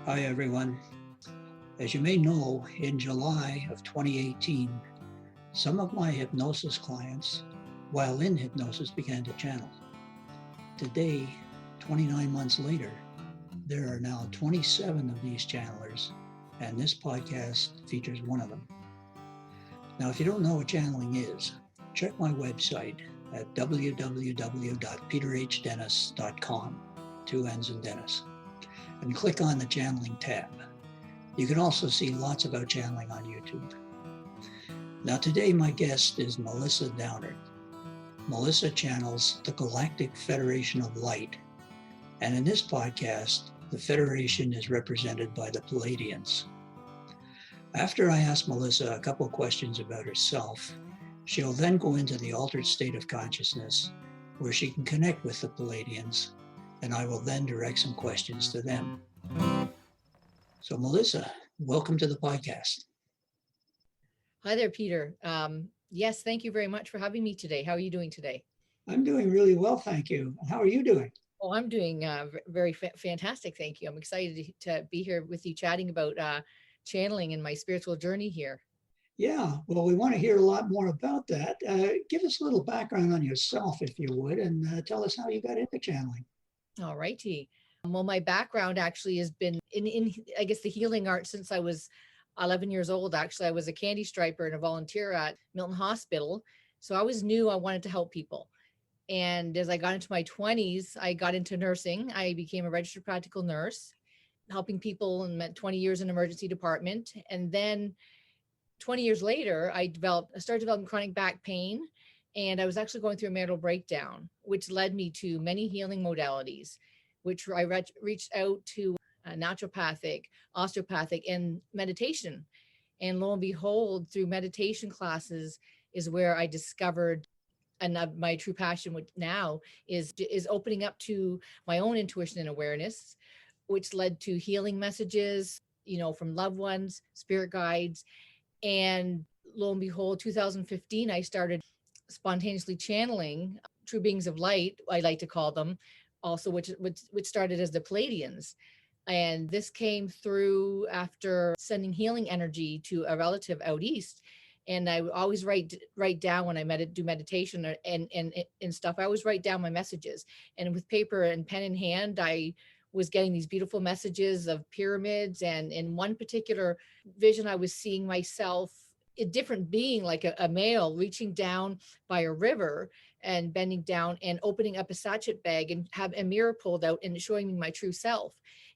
Hi, everyone. As you may know, in July of 2018, some of my hypnosis clients, while in hypnosis, began to channel. Today, 29 months later, there are now 27 of these channelers, and this podcast features one of them. Now, if you don't know what channeling is, check my website at www.peterhdennis.com, two N's in Dennis, and click on the channeling tab. You can also see lots about channeling on YouTube. Now today my guest is Melisa Downard. Melisa channels the Galactic Federation of Light. And in this podcast, the Federation is represented by the Pleiadians. After I ask Melisa a couple questions about herself, she'll then go into the altered state of consciousness where she can connect with the Pleiadians, and I will then direct some questions to them. So Melisa, welcome to the podcast. Hi there, Peter. Yes, thank you very much for having me today. How are you doing today? I'm doing really well, thank you. How are you doing? Oh, I'm doing very fantastic. Thank you. I'm excited to be here with you chatting about channeling and my spiritual journey here. Yeah, well, we want to hear a lot more about that. Give us a little background on yourself, if you would, and tell us how you got into channeling. All righty. Well, my background actually has been in I guess the healing arts since I was 11 years old. Actually, I was a candy striper and a volunteer at Milton Hospital. So I always knew I wanted to help people. And as I got into my 20s, I got into nursing. I became a registered practical nurse, helping people and met 20 years in emergency department. And then 20 years later, I started developing chronic back pain. And I was actually going through a marital breakdown, which led me to many healing modalities, which I reached out to naturopathic, osteopathic, and meditation. And lo and behold, through meditation classes is where I discovered, and my true passion now is opening up to my own intuition and awareness, which led to healing messages, from loved ones, spirit guides. And lo and behold, 2015, I started spontaneously channeling true beings of light, I like to call them, also, which started as the Pleiadians. And this came through after sending healing energy to a relative out east. And I would always write down when I do meditation and stuff. I always write down my messages. And with paper and pen in hand, I was getting these beautiful messages of pyramids. And in one particular vision, I was seeing myself a different being, like a male reaching down by a river and bending down and opening up a sachet bag and have a mirror pulled out and showing me my true self.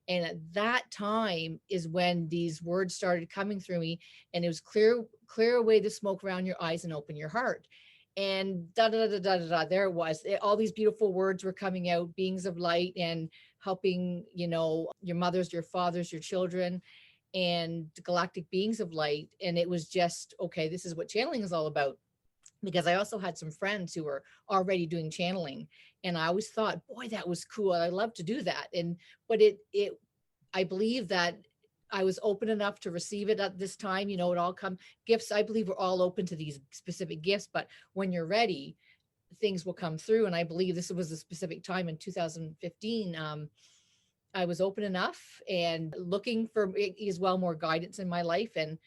And at that time is when these words started coming through me, and it was clear away the smoke around your eyes and open your heart. And there it was. All these beautiful words were coming out, beings of light and helping, your mothers, your fathers, your children, and galactic beings of light. And it was just, okay, this is what channeling is all about. Because I also had some friends who were already doing channeling, and I always thought, boy, that was cool. I love to do that. But I believe that I was open enough to receive it at this time. It all come gifts. I believe we're all open to these specific gifts, but when you're ready, things will come through. And I believe this was a specific time in 2015. I was open enough and looking for as well more guidance in my life, and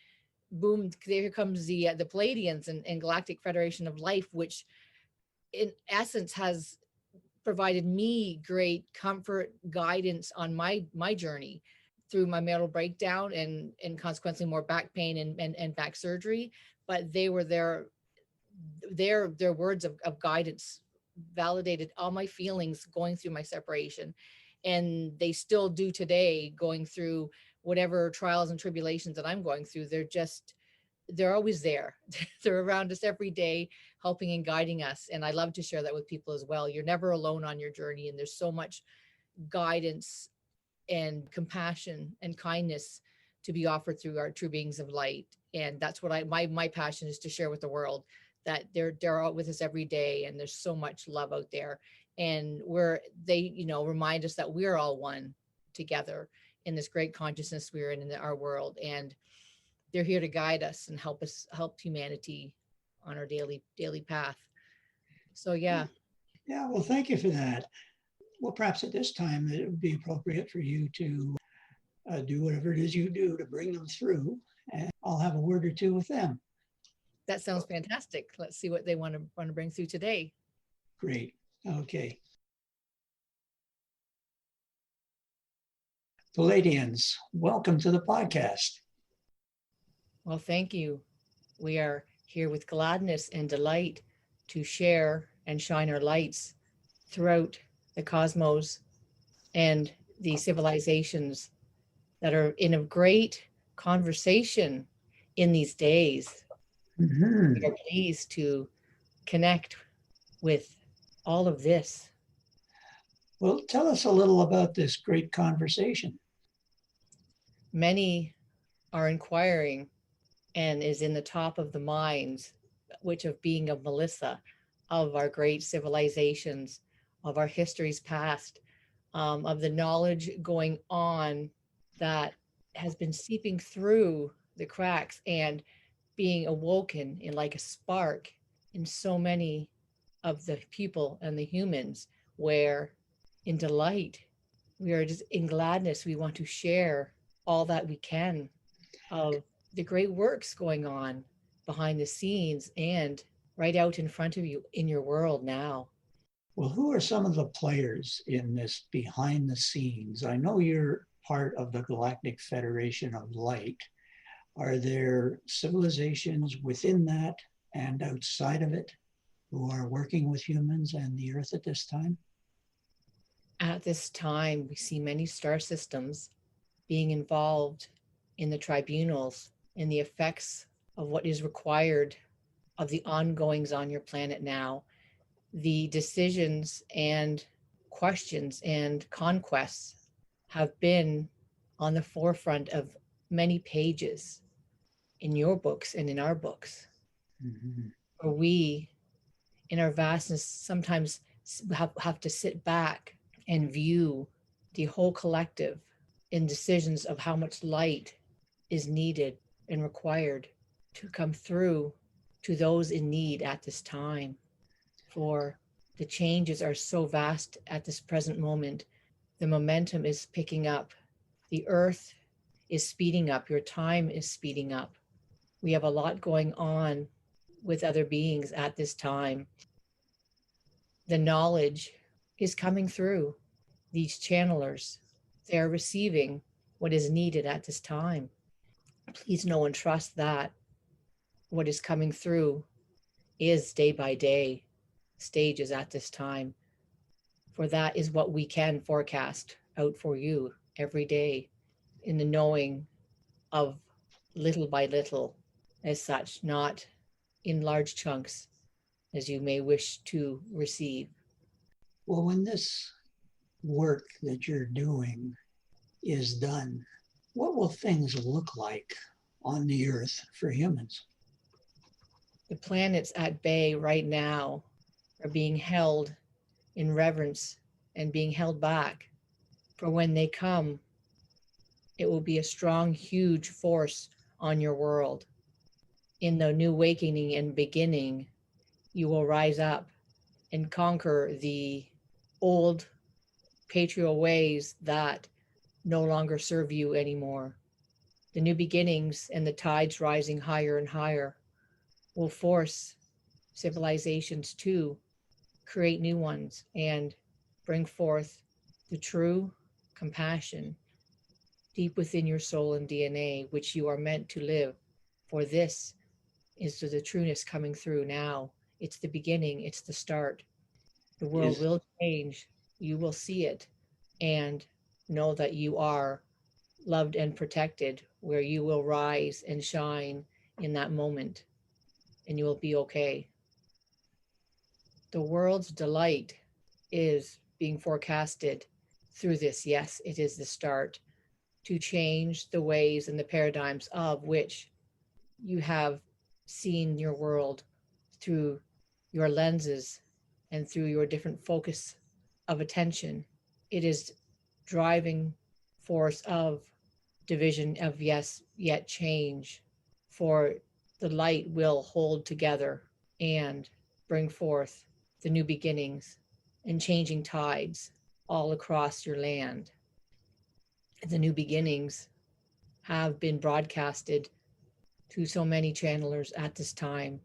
boom, there comes the Pleiadians and Galactic Federation of Light, which in essence has provided me great comfort, guidance on my journey through my marital breakdown and consequently more back pain and back surgery. But they were their words of guidance validated all my feelings going through my separation. And they still do today, going through whatever trials and tribulations that I'm going through. They're always there. They're around us every day, helping and guiding us. And I love to share that with people as well. You're never alone on your journey. And there's so much guidance and compassion and kindness to be offered through our true beings of light. And that's what my passion is to share with the world, that they're out with us every day. And there's so much love out there. And they remind us that we're all one together in this great consciousness we're in our world. And they're here to guide us and help humanity on our daily path. So yeah. Yeah, well, thank you for that. Well, perhaps at this time it would be appropriate for you to do whatever it is you do to bring them through, and I'll have a word or two with them. That sounds fantastic. Let's see what they want to bring through today. Great. Okay. Palladians, welcome to the podcast. Well, thank you. We are here with gladness and delight to share and shine our lights throughout the cosmos and the civilizations that are in a great conversation in these days. Mhm. We are pleased to connect with all of this. Well, tell us a little about this great conversation. Many are inquiring and is in the top of the minds, which of being of Melisa, of our great civilizations, of our histories past, of the knowledge going on that has been seeping through the cracks and being awoken in like a spark in so many of the people and the humans, where in delight, we are just in gladness, we want to share all that we can of the great works going on behind the scenes and right out in front of you in your world now. Well, who are some of the players in this behind the scenes? I know you're part of the Galactic Federation of Light. Are there civilizations within that and outside of it who are working with humans and the Earth at this time? At this time, we see many star systems being involved in the tribunals and the effects of what is required of the ongoings on your planet now, the decisions and questions and conquests have been on the forefront of many pages in your books and in our books. Mhm. Where we, in our vastness, sometimes have to sit back and view the whole collective in decisions of how much light is needed and required to come through to those in need at this time. For the changes are so vast at this present moment. The momentum is picking up. The earth is speeding up. Your time is speeding up. We have a lot going on with other beings at this time. The knowledge is coming through these channelers. They are receiving what is needed at this time. Please know and trust that what is coming through is day by day stages at this time. For that is what we can forecast out for you every day in the knowing of little by little, as such, not in large chunks as you may wish to receive. Well, when this work that you're doing is done, what will things look like on the Earth for humans? The planets at bay right now are being held in reverence and being held back. For when they come, it will be a strong, huge force on your world. In the new awakening and beginning, you will rise up and conquer the old patriarchal ways that no longer serve you anymore. The new beginnings and the tides rising higher and higher will force civilizations to create new ones and bring forth the true compassion deep within your soul and DNA, which you are meant to live. For this is the trueness coming through now. It's the beginning, it's the start. The world Is will change. You will see it and know that you are loved and protected, where you will rise and shine in that moment and you will be okay. The world's delight is being forecasted through this. Yes, it is the start to change the ways and the paradigms of which you have seen your world through your lenses and through your different focus of attention. It is driving force of division of yes, yet change. For the light will hold together and bring forth the new beginnings and changing tides all across your land. The new beginnings have been broadcasted to so many channelers at this time.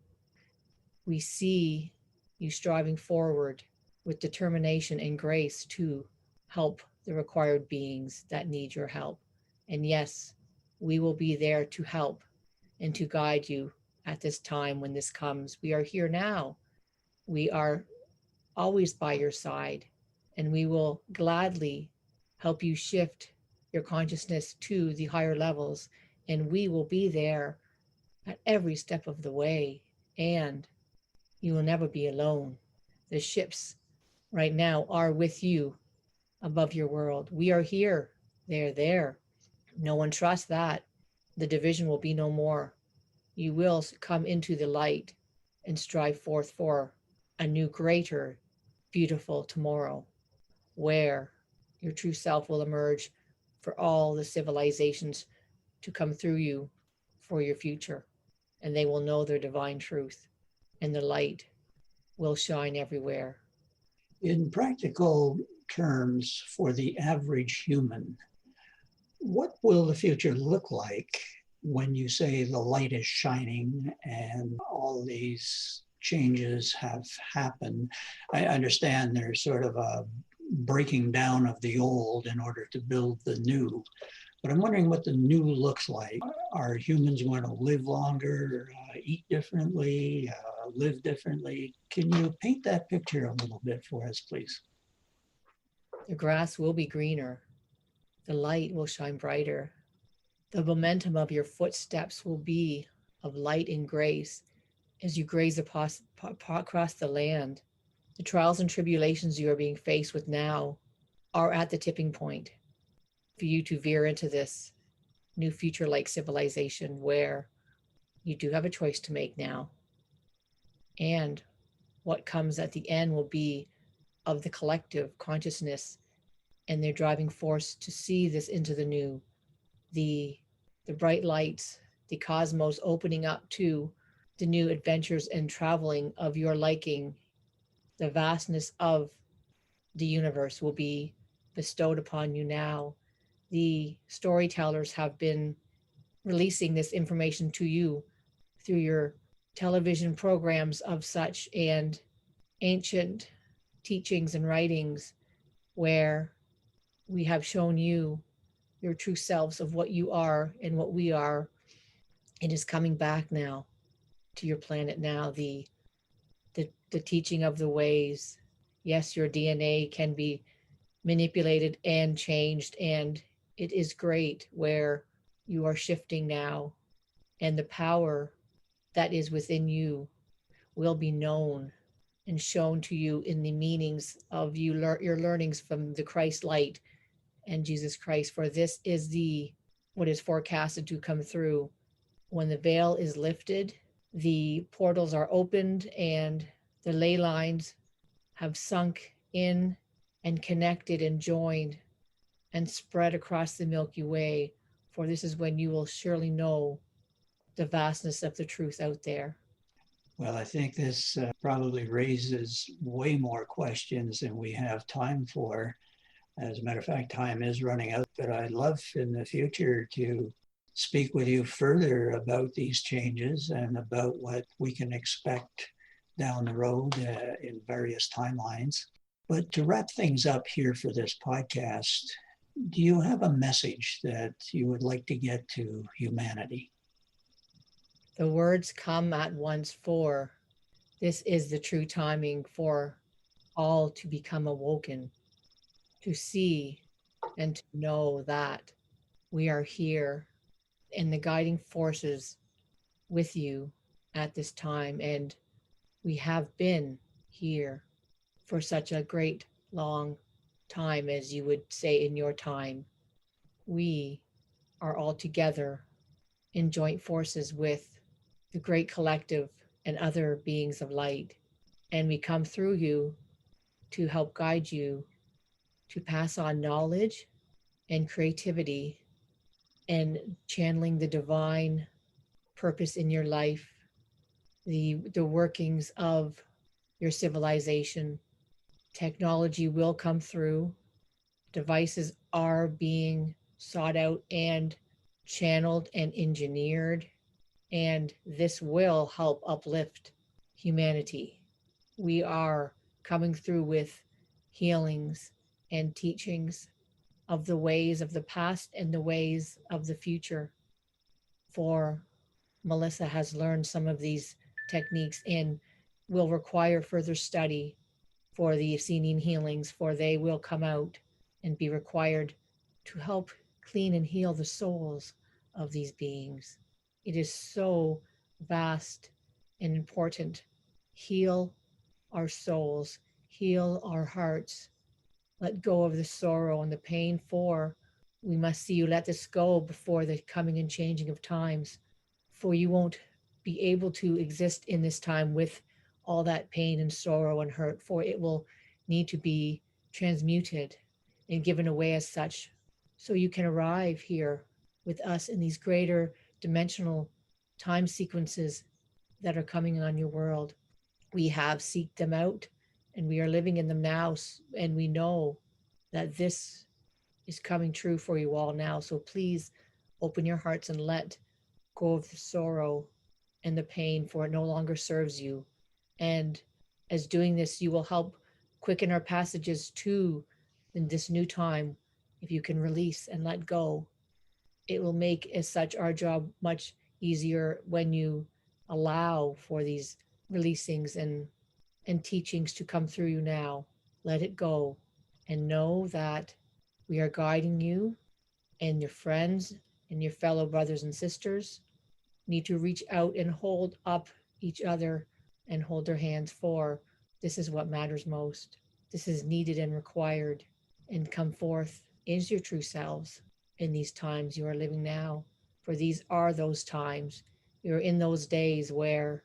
We see you striving forward with determination and grace to help the required beings that need your help. And yes, we will be there to help and to guide you at this time when this comes. We are here now. We are always by your side, and we will gladly help you shift your consciousness to the higher levels. And we will be there at every step of the way. And you will never be alone. The ships right now are with you above your world. We are here. They're there. No one trusts that. The division will be no more. You will come into the light and strive forth for a new, greater, beautiful tomorrow where your true self will emerge for all the civilizations to come through you for your future. And they will know their divine truth, and the light will shine everywhere. In practical terms, for the average human, what will the future look like when you say the light is shining and all these changes have happened? I understand there's sort of a breaking down of the old in order to build the new. But I'm wondering what the new looks like. Are humans going to live longer, eat differently, live differently? Can you paint that picture a little bit for us, please? The grass will be greener. The light will shine brighter. The momentum of your footsteps will be of light and grace as you graze across the land. The trials and tribulations you are being faced with now are at the tipping point for you to veer into this new future-like civilization where you do have a choice to make now. And what comes at the end will be of the collective consciousness and their driving force to see this into the new, the bright lights, the cosmos opening up to the new adventures and traveling of your liking. The vastness of the universe will be bestowed upon you now. The storytellers have been releasing this information to you through your television programs of such and ancient teachings and writings where we have shown you your true selves of what you are and what we are. It is coming back now to your planet now, the teaching of the ways. Yes, your DNA can be manipulated and changed, and it is great where you are shifting now, and the power that is within you will be known and shown to you in the meanings of your learnings from the Christ light and Jesus Christ. For this is what is forecasted to come through. When the veil is lifted, the portals are opened and the ley lines have sunk in and connected and joined and spread across the Milky Way. For this is when you will surely know the vastness of the truth out there. Well, I think this probably raises way more questions than we have time for. As a matter of fact, time is running out, but I'd love in the future to speak with you further about these changes and about what we can expect down the road in various timelines. But to wrap things up here for this podcast, do you have a message that you would like to get to humanity? The words come at once, for this is the true timing for all to become awoken, to see and to know that we are here and the guiding forces with you at this time. And we have been here for such a great long time, as you would say in your time. We are all together in joint forces with the great collective and other beings of light. And we come through you to help guide you to pass on knowledge and creativity and channeling the divine purpose in your life, the workings of your civilization. Technology will come through. Devices are being sought out and channeled and engineered. And this will help uplift humanity. We are coming through with healings and teachings of the ways of the past and the ways of the future. For Melisa has learned some of these techniques and will require further study for the Essenian healings, for they will come out and be required to help clean and heal the souls of these beings. It is so vast and important. Heal our souls, heal our hearts, let go of the sorrow and the pain, for we must see you let this go before the coming and changing of times, for you won't be able to exist in this time with all that pain and sorrow and hurt, for it will need to be transmuted and given away as such, so you can arrive here with us in these greater dimensional time sequences that are coming on your world. We have seeked them out and we are living in them now, and we know that this is coming true for you all now. So please open your hearts and let go of the sorrow and the pain, for it no longer serves you. And as doing this, you will help quicken our passages to in this new time. If you can release and let go, it will make as such our job much easier when you allow for these releasings and teachings to come through you now. Let it go and know that we are guiding you, and your friends and your fellow brothers and sisters need to reach out and hold up each other and hold their hands, for this is what matters most. This is needed and required, and come forth as your true selves in these times you are living now, for these are those times. You're in those days where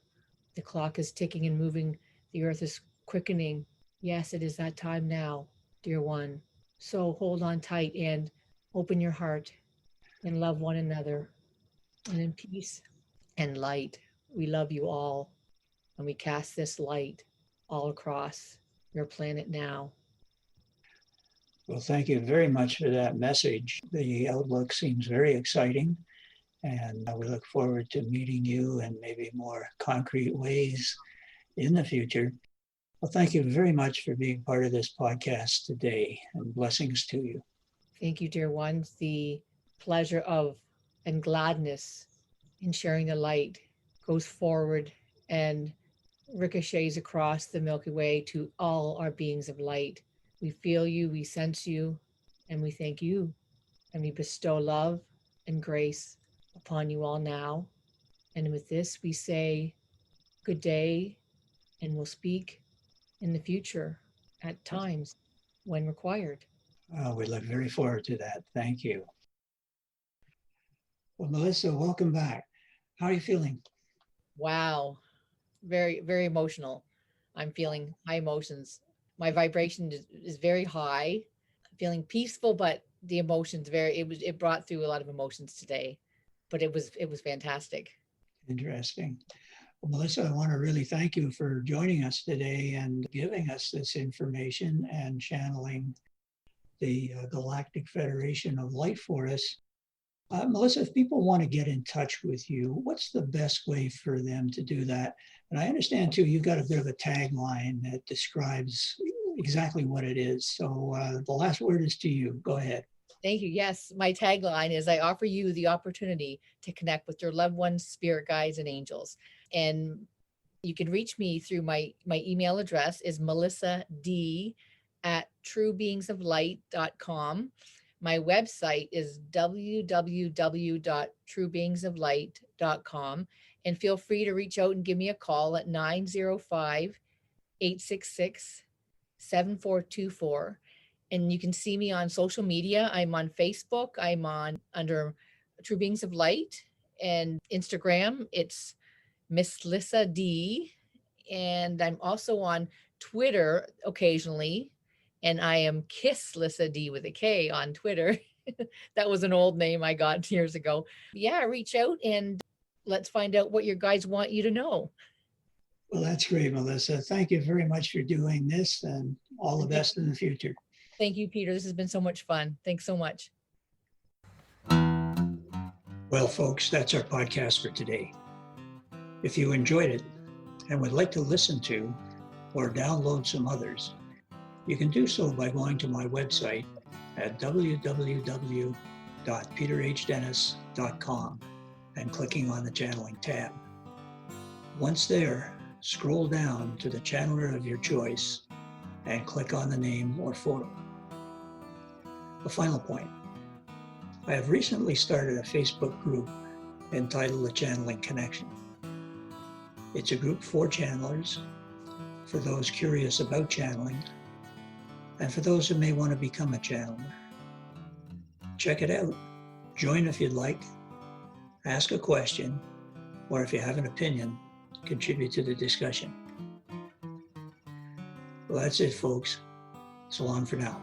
the clock is ticking and moving, the earth is quickening. Yes, it is that time now, dear one. So hold on tight and open your heart and love one another. And in peace and light, we love you all. And we cast this light all across your planet now. Well, thank you very much for that message. The outlook seems very exciting, and we look forward to meeting you in maybe more concrete ways in the future. Well, thank you very much for being part of this podcast today, and blessings to you. Thank you, dear ones. The pleasure of and gladness in sharing the light goes forward and ricochets across the Milky Way to all our beings of light. We feel you, we sense you, and we thank you. And we bestow love and grace upon you all now. And with this, we say good day, and we'll speak in the future at times when required. We look very forward to that. Thank you. Well, Melisa, welcome back. How are you feeling? Wow. Very, very emotional. I'm feeling high emotions. My vibration is very high. I'm feeling peaceful, but the emotions it brought through a lot of emotions today, but it was fantastic. Interesting. Well, Melisa, I want to really thank you for joining us today and giving us this information and channeling the Galactic Federation of Light for us. Melisa, if people want to get in touch with you, what's the best way for them to do that? And I understand too, you've got a bit of a tagline that describes exactly what it is. So the last word is to you. Go ahead. Thank you. Yes, my tagline is I offer you the opportunity to connect with your loved ones, spirit guides, and angels. And you can reach me through my email address is melisad@truebeings.of.light.com. My website is www.truebeings.of.light.com. And feel free to reach out and give me a call at 905-866-7424. And you can see me on social media. I'm on Facebook. I'm on under True Beings of Light, and Instagram. It's Miss Lisa D. And I'm also on Twitter occasionally. And I am Kiss Lisa D with a K on Twitter. That was an old name I got years ago. Yeah, reach out and let's find out what your guides want you to know. Well, that's great, Melisa. Thank you very much for doing this, and all the best in the future. Thank you, Peter. This has been so much fun. Thanks so much. Well, folks, that's our podcast for today. If you enjoyed it and would like to listen to or download some others, you can do so by going to my website at www.peterhdennis.com and clicking on the channeling tab. Once there, scroll down to the channeler of your choice and click on the name or photo. A final point. I have recently started a Facebook group entitled The Channeling Connection. It's a group for channelers, for those curious about channeling, and for those who may want to become a channeler. Check it out. Join if you'd like. Ask a question, or if you have an opinion, contribute to the discussion. Well, that's it, folks. So long for now.